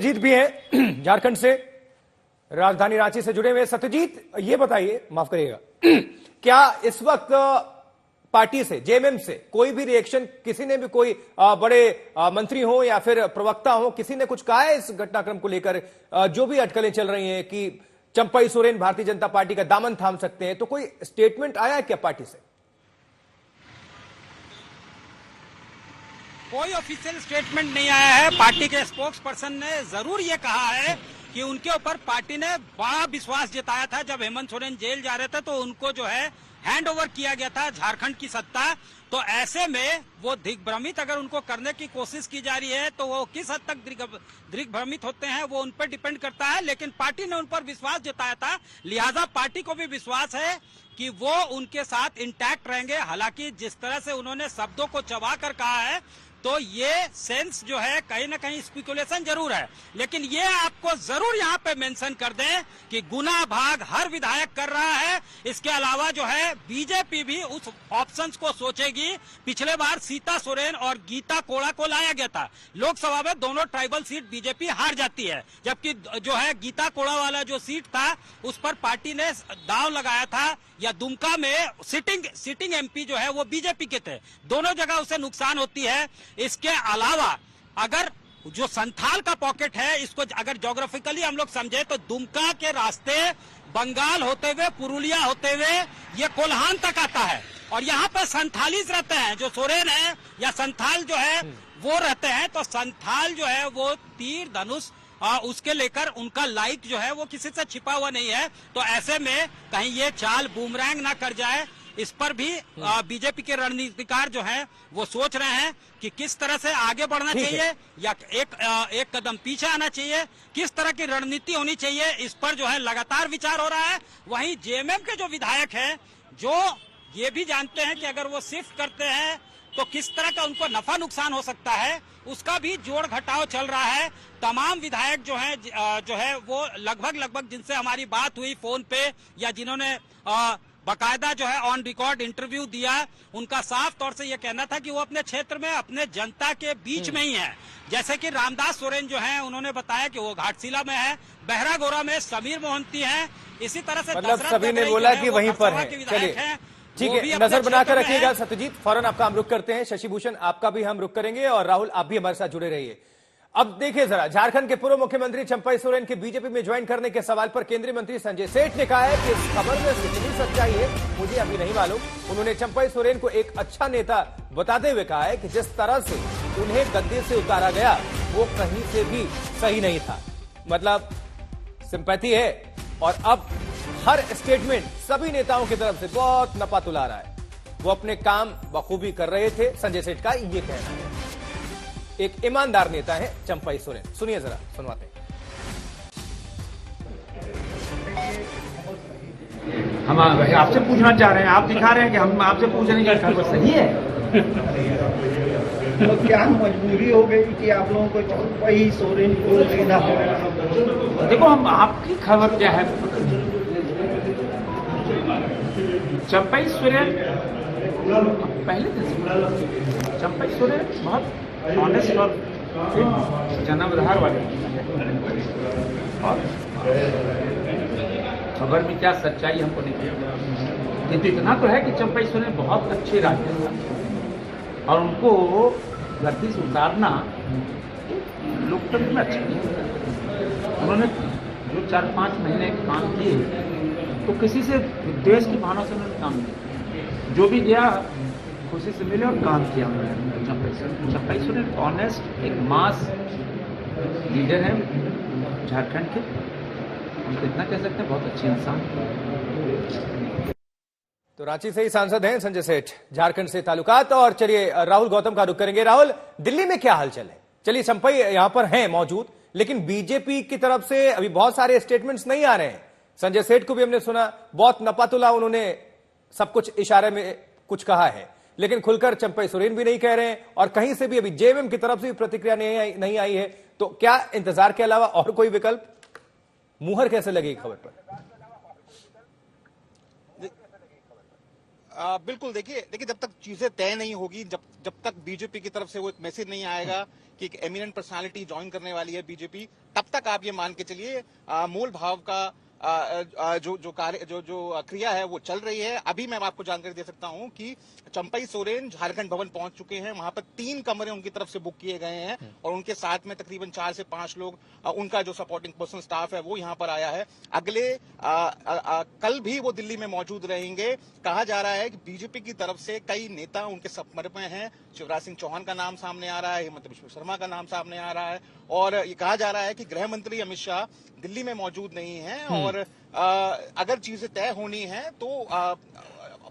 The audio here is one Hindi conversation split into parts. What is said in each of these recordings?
सत्यजीत भी हैं झारखंड से, राजधानी रांची से जुड़े हुए। सत्यजीत, ये बताइए, माफ करिएगा, क्या इस वक्त पार्टी से, जेएमएम से कोई भी रिएक्शन, किसी ने भी, कोई बड़े मंत्री हो या फिर प्रवक्ता हो, किसी ने कुछ कहा है इस घटनाक्रम को लेकर? जो भी अटकलें चल रही हैं कि चंपई सोरेन भारतीय जनता पार्टी का दामन थाम सकते हैं, तो कोई स्टेटमेंट आया है क्या पार्टी से? कोई ऑफिशियल स्टेटमेंट नहीं आया है। पार्टी के स्पोक्स पर्सन ने जरूर ये कहा है कि उनके ऊपर पार्टी ने बड़ा विश्वास जताया था। जब हेमंत सोरेन जेल जा रहे थे तो उनको जो है हैंड ओवर किया गया था झारखंड की सत्ता। तो ऐसे में वो दिग्भ्रमित अगर उनको करने की कोशिश की जा रही है तो वो किस हद तक दिग्भ्रमित होते हैं वो उन पर डिपेंड करता है। लेकिन पार्टी ने उन पर विश्वास जताया था, लिहाजा पार्टी को भी विश्वास है कि वो उनके साथ इंटैक्ट रहेंगे। हालांकि जिस तरह से उन्होंने शब्दों को चबा कर कहा है तो ये सेंस जो है कहीं ना कहीं स्पेकुलेशन जरूर है। लेकिन ये आपको जरूर यहाँ पे मेंशन कर दें कि गुना भाग हर विधायक कर रहा है। इसके अलावा जो है बीजेपी भी उस ऑप्शंस को सोचेगी। पिछले बार सीता सोरेन और गीता कोड़ा को लाया गया था लोकसभा में, दोनों ट्राइबल सीट बीजेपी हार जाती है, जबकि जो है गीता कोड़ा वाला जो सीट था उस पर पार्टी ने दांव लगाया था, या दुमका में सिटिंग एमपी जो है वो बीजेपी के थे। दोनों जगह उसे नुकसान होती है। इसके अलावा अगर जो संथाल का पॉकेट है, इसको अगर ज्योग्राफिकली हम लोग समझे तो दुमका के रास्ते बंगाल होते हुए, पुरुलिया होते हुए ये कोल्हान तक आता है, और यहाँ पर संथालीस रहते हैं। जो सोरेन है या संथाल जो है वो रहते हैं, तो संथाल जो है वो तीर धनुष उसके लेकर उनका लाइट जो है वो किसी से छिपा हुआ नहीं है। तो ऐसे में कहीं ये चाल बूमरैंग ना कर जाए, इस पर भी बीजेपी के रणनीतिकार जो हैं वो सोच रहे हैं कि किस तरह से आगे बढ़ना चाहिए या एक कदम पीछे आना चाहिए, किस तरह की रणनीति होनी चाहिए, इस पर जो है लगातार विचार हो रहा है। वहीं जेएमएम के जो विधायक हैं जो ये भी जानते हैं कि अगर वो शिफ्ट करते हैं तो किस तरह का उनको नफा नुकसान हो सकता है, उसका भी जोड़ घटाव चल रहा है। तमाम विधायक जो है वो लगभग जिनसे हमारी बात हुई फोन पे या जिन्होंने बाकायदा जो है ऑन रिकॉर्ड इंटरव्यू दिया, उनका साफ तौर से ये कहना था कि वो अपने क्षेत्र में अपने जनता के बीच में ही है। जैसे कि रामदास सोरेन जो हैं उन्होंने बताया कि वो घाटशिला में है, बहरागोरा में समीर मोहंती हैं, इसी तरह से मतलब सभी ने बोला कि वहीं पर है। चलिए ठीक है, नजर बनाकर रखिएगा सत्यजीत। फौरन आपका हम रुख करते हैं। शशि भूषण, आपका भी हम रुख करेंगे, और राहुल आप भी हमारे साथ जुड़े रहिए। अब देखिए जरा, झारखंड के पूर्व मुख्यमंत्री चंपई सोरेन के बीजेपी में ज्वाइन करने के सवाल पर केंद्रीय मंत्री संजय सेठ ने कहा है कि इस खबर में कितनी सच्चाई है मुझे अभी नहीं मालूम। उन्होंने चंपई सोरेन को एक अच्छा नेता बताते हुए कहा है कि जिस तरह से उन्हें गद्दी से उतारा गया वो कहीं से भी सही नहीं था। मतलब सिंपैथी है, और अब हर स्टेटमेंट सभी नेताओं की तरफ से बहुत नपा तुला रहा है। वो अपने काम बखूबी कर रहे थे, संजय सेठ का ये कहना है। एक ईमानदार नेता है चंपई सोरेन। सुनिए जरा, सुनवाते हैं। हम आपसे पूछना चाह रहे हैं, आप दिखा रहे हैं कि हम आपसे पूछ रहे हैं कि सही है। तो क्या मजबूरी हो गई कि आप लोगों को चंपई सोरेन को देना पड़ा? देखो, हम आपकी खबर क्या है, चंपई सोरेन पहले चंपई सोरेन बहुत ऑनेस्ट और जनावधार वाले, और खबर में क्या सच्चाई हमको नहीं पता। किंतु इतना तो है कि चंपई सोरेन बहुत अच्छे राजनेता, और उनको गद्दी से उतारना लोकतंत्र में अच्छा नहीं होता। उन्होंने जो 4-5 महीने काम किए तो किसी से देश की भावना से उन्होंने काम किया, जो भी गया खुशी से मिले और काम किया उन्होंने। चंपई सोरेन ऑनेस्ट एक मास लीडर है झारखंड के, हम तो इतना कह सकते हैं बहुत अच्छे इंसान। तो रांची से ही सांसद हैं संजय सेठ, झारखंड से ताल्लुकात। और चलिए राहुल गौतम का रुख करेंगे। राहुल, दिल्ली में क्या हालचाल है? चलिए, चंपई यहां पर हैं मौजूद, लेकिन बीजेपी की तरफ से अभी बहुत सारे स्टेटमेंट्स नहीं आ रहे हैं। संजय सेठ को भी हमने सुना, बहुत नपातुला उन्होंने सब कुछ इशारे में कुछ कहा है, लेकिन खुलकर चंपई सोरेन भी नहीं कह रहे हैं, और कहीं से भी अभी जेएमएम की तरफ से भी प्रतिक्रिया नहीं आई है। तो क्या इंतजार के अलावा और कोई विकल्प? मुहर कैसे लगी खबर पर? बिल्कुल, देखिए जब तक चीजें तय नहीं होगी, जब जब तक बीजेपी की तरफ से वो एक मैसेज नहीं आएगा कि एक एमिनेंट पर्सनालिटी ज्वाइन करने वाली है बीजेपी, तब तक आप ये मान के चलिए मूल भाव का जो क्रिया है वो चल रही है। अभी मैं आपको जानकारी दे सकता हूं कि चंपई सोरेन झारखंड भवन पहुंच चुके हैं। वहां पर 3 कमरे उनकी तरफ से बुक किए गए हैं और उनके साथ में तकरीबन 4 से 5 लोग, उनका जो सपोर्टिंग पर्सनल स्टाफ है वो यहां पर आया है। अगले कल भी वो दिल्ली में मौजूद रहेंगे। कहा जा रहा है कि बीजेपी की तरफ से कई नेता उनके संपर्क में हैं। शिवराज सिंह चौहान का नाम सामने आ रहा है, हेमंत बिश्व शर्मा का नाम सामने आ रहा है और ये कहा जा रहा है कि गृह मंत्री अमित शाह दिल्ली में मौजूद नहीं है और अगर चीजें तय होनी है तो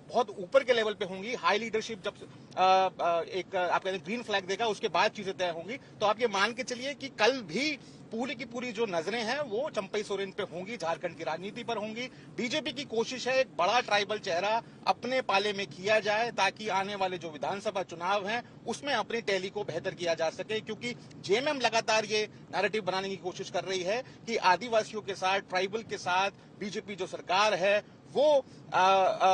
बहुत ऊपर के लेवल पे होंगी। हाई लीडरशिप जब एक आप कहते हैं ग्रीन फ्लैग देगा उसके बाद चीजें तय होंगी। तो आप ये मान के चलिए कि कल भी पूरी की पूरी जो नजरें हैं वो चंपई सोरेन पे होंगी, झारखंड की राजनीति पर होंगी। बीजेपी की कोशिश है एक बड़ा ट्राइबल चेहरा अपने पाले में किया जाए ताकि आने वाले जो विधानसभा चुनाव हैं उसमें अपनी टैली को बेहतर किया जा सके, क्योंकि जेएमएम लगातार ये नैरेटिव बनाने की कोशिश कर रही है कि आदिवासियों के साथ, ट्राइबल के साथ बीजेपी जो सरकार है वो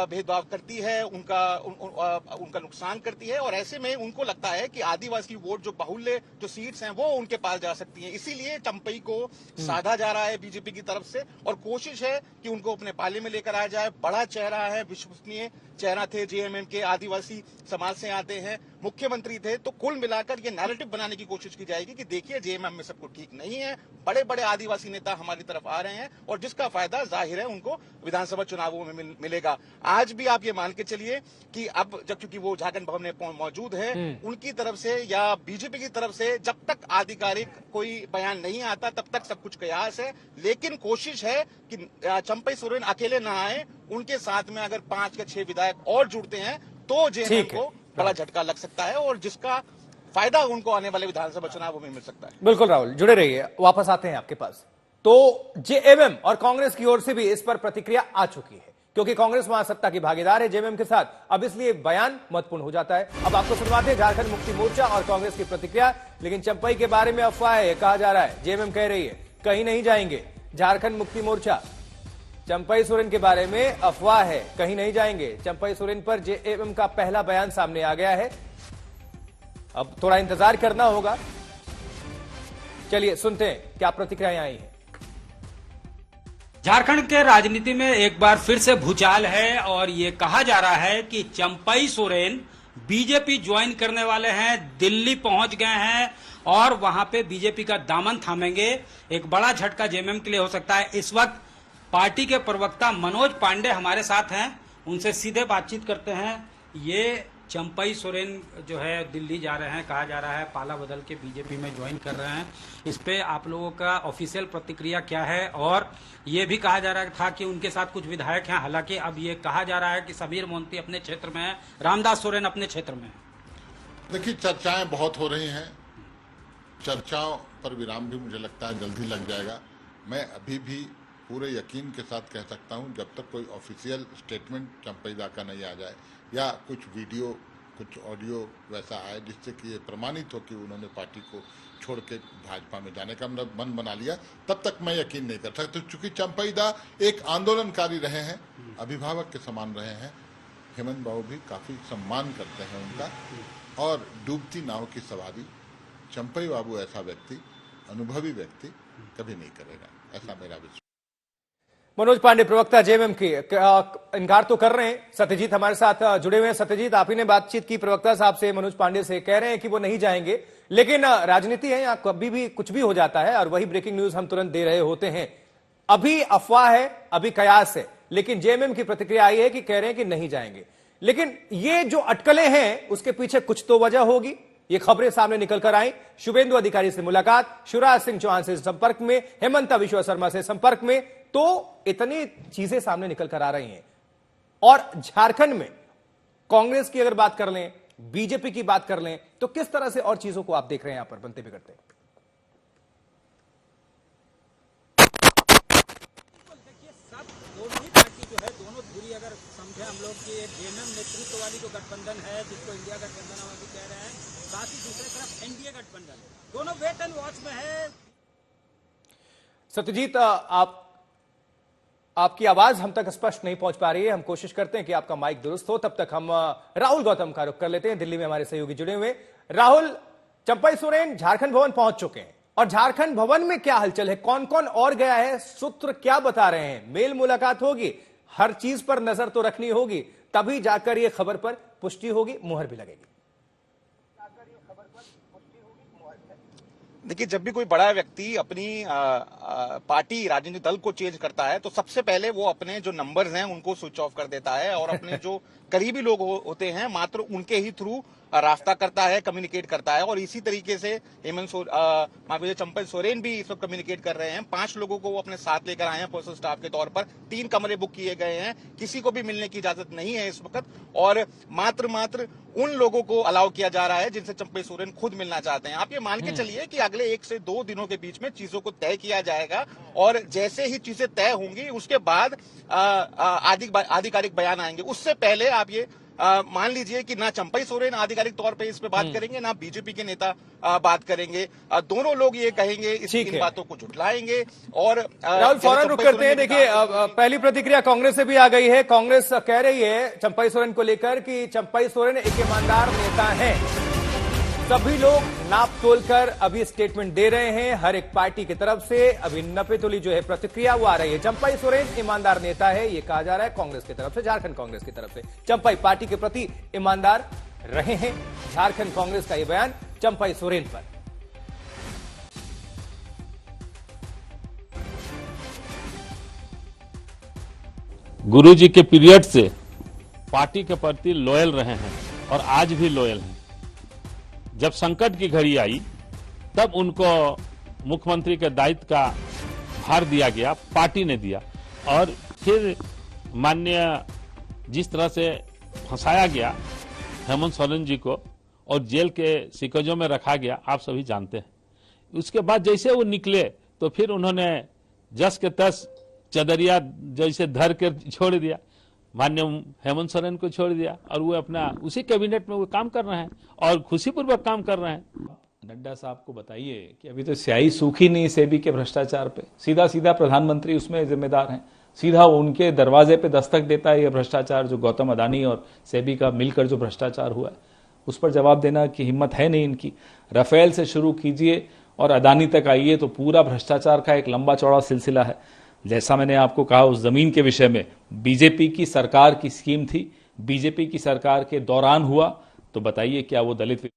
भेदभाव करती है, उनका नुकसान करती है और ऐसे में उनको लगता है कि आदिवासी वोट जो बाहुल्य जो सीट्स हैं वो उनके पास जा सकती हैं। इसीलिए चंपई को साधा जा रहा है बीजेपी की तरफ से और कोशिश है कि उनको अपने पाले में लेकर आ जाए। बड़ा चेहरा है, विश्वसनीय चेहरा थे, जेएमएम के आदिवासी समाज से आते हैं, मुख्यमंत्री थे। तो कुल मिलाकर ये नैरेटिव बनाने की कोशिश की जाएगी कि देखिए जेएमएम में सब कुछ ठीक नहीं है, बड़े बड़े आदिवासी नेता हमारी तरफ आ रहे हैं और जिसका फायदा जाहिर है उनको विधानसभा चुनावों में मिलेगा। आज भी आप ये मान के चलिए कि अब जब चूंकि वो झारखंड भवन में मौजूद है, उनकी तरफ से या बीजेपी की तरफ से जब तक आधिकारिक कोई बयान नहीं आता तब तक सब कुछ कयास है। लेकिन कोशिश है कि चंपई सोरेन अकेले ना आए, उनके साथ में अगर 5 या 6 विधायक और जुड़ते हैं तो जेएमएम को बड़ा झटका लग सकता है और जिसका फायदा उनको आने वाले विधानसभा चुनावों में मिल सकता है। बिल्कुल राहुल, जुड़े रहिए, वापस आते हैं आपके पास। तो जेएमएम और कांग्रेस की ओर से भी इस पर प्रतिक्रिया आ चुकी है क्योंकि कांग्रेस महासत्ता की भागीदार है जेएमएम के साथ। अब इसलिए बयान महत्वपूर्ण हो जाता है। अब आपको सुनवाते हैं झारखंड मुक्ति मोर्चा और कांग्रेस की प्रतिक्रिया। लेकिन चंपई के बारे में अफवाह है, कहा जा रहा है, जेएमएम कह रही है कहीं नहीं जाएंगे। झारखंड मुक्ति मोर्चा, चंपई सोरेन के बारे में अफवाह है, कहीं नहीं जाएंगे। चंपई सोरेन पर जेएमएम का पहला बयान सामने आ गया है, अब थोड़ा इंतजार करना होगा। चलिए सुनते हैं क्या प्रतिक्रियाएं आई हैं। झारखंड के राजनीति में एक बार फिर से भूचाल है और ये कहा जा रहा है कि चंपई सोरेन बीजेपी ज्वाइन करने वाले हैं, दिल्ली पहुंच गए हैं और वहां पे बीजेपी का दामन थामेंगे। एक बड़ा झटका जेएमएम के लिए हो सकता है। इस वक्त पार्टी के प्रवक्ता मनोज पांडे हमारे साथ हैं, उनसे सीधे बातचीत करते हैं। ये चंपई सोरेन जो है दिल्ली जा रहे हैं, कहा जा रहा है पाला बदल के बीजेपी में ज्वाइन कर रहे हैं। इस पे आप लोगों का ऑफिशियल प्रतिक्रिया क्या है? और ये भी कहा जा रहा था कि उनके साथ कुछ विधायक हैं, हालांकि अब ये कहा जा रहा है कि समीर मोंती अपने क्षेत्र में है, रामदास सोरेन अपने क्षेत्र में है। देखिए, चर्चाएं बहुत हो रही हैं, चर्चाओं पर विराम भी मुझे लगता है जल्दी लग जाएगा। मैं अभी भी पूरे यकीन के साथ कह सकता हूं, जब तक कोई ऑफिशियल स्टेटमेंट चंपई दा का नहीं आ जाए या कुछ वीडियो, कुछ ऑडियो वैसा आए जिससे कि ये प्रमाणित हो कि उन्होंने पार्टी को छोड़ के भाजपा में जाने का मन बना लिया, तब तक मैं यकीन नहीं कर सकता। चूंकि चंपई दा एक आंदोलनकारी रहे हैं, अभिभावक के समान रहे हैं, हेमंत बाबू भी काफी सम्मान करते हैं उनका, और डूबती नाव की सवारी चंपई बाबू ऐसा व्यक्ति, अनुभवी व्यक्ति कभी नहीं करेगा, ऐसा मेरा विश्वास। मनोज पांडे प्रवक्ता जेएमएम की इनकार तो कर रहे हैं। सत्यजीत हमारे साथ जुड़े हुए हैं। सत्यजीत, आप ही ने बातचीत की प्रवक्ता साहब से, मनोज पांडे से, कह रहे हैं कि वो नहीं जाएंगे, लेकिन राजनीति है, यहाँ कभी भी कुछ भी हो जाता है और वही ब्रेकिंग न्यूज हम तुरंत दे रहे होते हैं। अभी अफवाह है, अभी कयास है, लेकिन जेएमएम की प्रतिक्रिया आई है कि कह रहे हैं कि नहीं जाएंगे। लेकिन ये जो अटकलें हैं उसके पीछे कुछ तो वजह होगी। ये खबरें सामने निकल कर आई, शुभेंदु अधिकारी से मुलाकात, शिवराज सिंह चौहान से संपर्क में, हेमंत बिश्व शर्मा से संपर्क में, तो इतनी चीजें सामने निकल कर आ रही हैं। और झारखंड में कांग्रेस की अगर बात कर लें, बीजेपी की बात कर लें, तो किस तरह से और चीजों को आप देख रहे हैं यहां पर बनते बिगड़ते? देखिए, सब दोनों ही पार्टी जो है, दोनों धुरी अगर समझे हम लोग कि जेएमएम नेतृत्व वाली जो गठबंधन है, जिसको इंडिया गठबंधन हम अभी कह रहे हैं, साथ ही दूसरी तरफ एनडीए गठबंधन, दोनों वेट एंड वॉच में है। सत्यजीत, आप आपकी आवाज हम तक स्पष्ट नहीं पहुंच पा रही है। हम कोशिश करते हैं कि आपका माइक दुरुस्त हो। तब तक हम राहुल गौतम का रुख कर लेते हैं। दिल्ली में हमारे सहयोगी जुड़े हुए। राहुल, चंपई सोरेन झारखंड भवन पहुंच चुके हैं और झारखंड भवन में क्या हलचल है, कौन कौन और गया है, सूत्र क्या बता रहे हैं? मेल मुलाकात होगी, हर चीज पर नजर तो रखनी होगी, तभी जाकर यह खबर पर पुष्टि होगी, मुहर भी लगेगी। देखिए, जब भी कोई बड़ा व्यक्ति अपनी पार्टी राजनीतिक दल को चेंज करता है तो सबसे पहले वो अपने जो नंबर्स हैं उनको स्विच ऑफ कर देता है और अपने जो करीबी लोग होते हैं मात्र उनके ही थ्रू रास्ता करता है, कम्युनिकेट करता है। और इसी तरीके से चंपई सोरेन भी इस वक्त कम्युनिकेट कर रहे हैं। 5 लोगों को वो अपने साथ लेकर आए हैं पर्सनल स्टाफ के तौर पर। 3 कमरे बुक किए गए हैं, किसी को भी मिलने की इजाजत नहीं है इस वक्त और मात्र उन लोगों को अलाउ किया जा रहा है जिनसे चंपई सोरेन खुद मिलना चाहते हैं। आप ये मान के चलिए कि अगले 1 से 2 दिनों के बीच में चीजों को तय किया जाएगा और जैसे ही चीजें तय होंगी उसके बाद आधिकारिक बयान आएंगे। उससे पहले आप ये मान लीजिए कि ना चंपई सोरेन आधिकारिक तौर पे इस पे बात करेंगे, ना बीजेपी के नेता बात करेंगे। दोनों लोग ये कहेंगे, इन बातों को झुठलाएंगे। और राहुल, फौरन रुक करते हैं। देखिए, पहली प्रतिक्रिया कांग्रेस से भी आ गई है। कांग्रेस कह रही है चंपई सोरेन को लेकर कि चंपई सोरेन एक ईमानदार नेता है। सभी लोग नाप तोल कर अभी स्टेटमेंट दे रहे हैं हर एक पार्टी की तरफ से। अभी नपे-तुली जो है प्रतिक्रिया वो आ रही है। चंपई सोरेन ईमानदार नेता है, ये कहा जा रहा है कांग्रेस की तरफ से, झारखंड कांग्रेस की तरफ से। चंपई पार्टी के प्रति ईमानदार रहे हैं, झारखंड कांग्रेस का ये बयान चंपई सोरेन पर। गुरुजी के पीरियड से पार्टी के प्रति लॉयल रहे हैं और आज भी लॉयल हैं। जब संकट की घड़ी आई तब उनको मुख्यमंत्री के दायित्व का भार दिया गया, पार्टी ने दिया। और फिर माननीय जिस तरह से फंसाया गया हेमंत सोरेन जी को और जेल के सिकंजों में रखा गया, आप सभी जानते हैं। उसके बाद जैसे वो निकले तो फिर उन्होंने जस के तस चदरिया जैसे धर कर छोड़ दिया, माननीय हेमंत सोरेन को छोड़ दिया और वो अपना उसी कैबिनेट में वो काम कर रहे हैं और खुशीपूर्वक काम कर रहे हैं। नड्डा साहब को बताइए कि अभी तो स्याही सूखी नहीं सेबी के भ्रष्टाचार पे, सीधा प्रधानमंत्री उसमें जिम्मेदार हैं। सीधा उनके दरवाजे पे दस्तक देता है ये भ्रष्टाचार, जो गौतम अडानी और सेबी का मिलकर जो भ्रष्टाचार हुआ है, उस पर जवाब देना की हिम्मत है नहीं इनकी। राफेल से शुरू कीजिए और अडानी तक आइए तो पूरा भ्रष्टाचार का एक लंबा चौड़ा सिलसिला है। जैसा मैंने आपको कहा, उस जमीन के विषय में बीजेपी की सरकार की स्कीम थी, बीजेपी की सरकार के दौरान हुआ, तो बताइए क्या वो दलित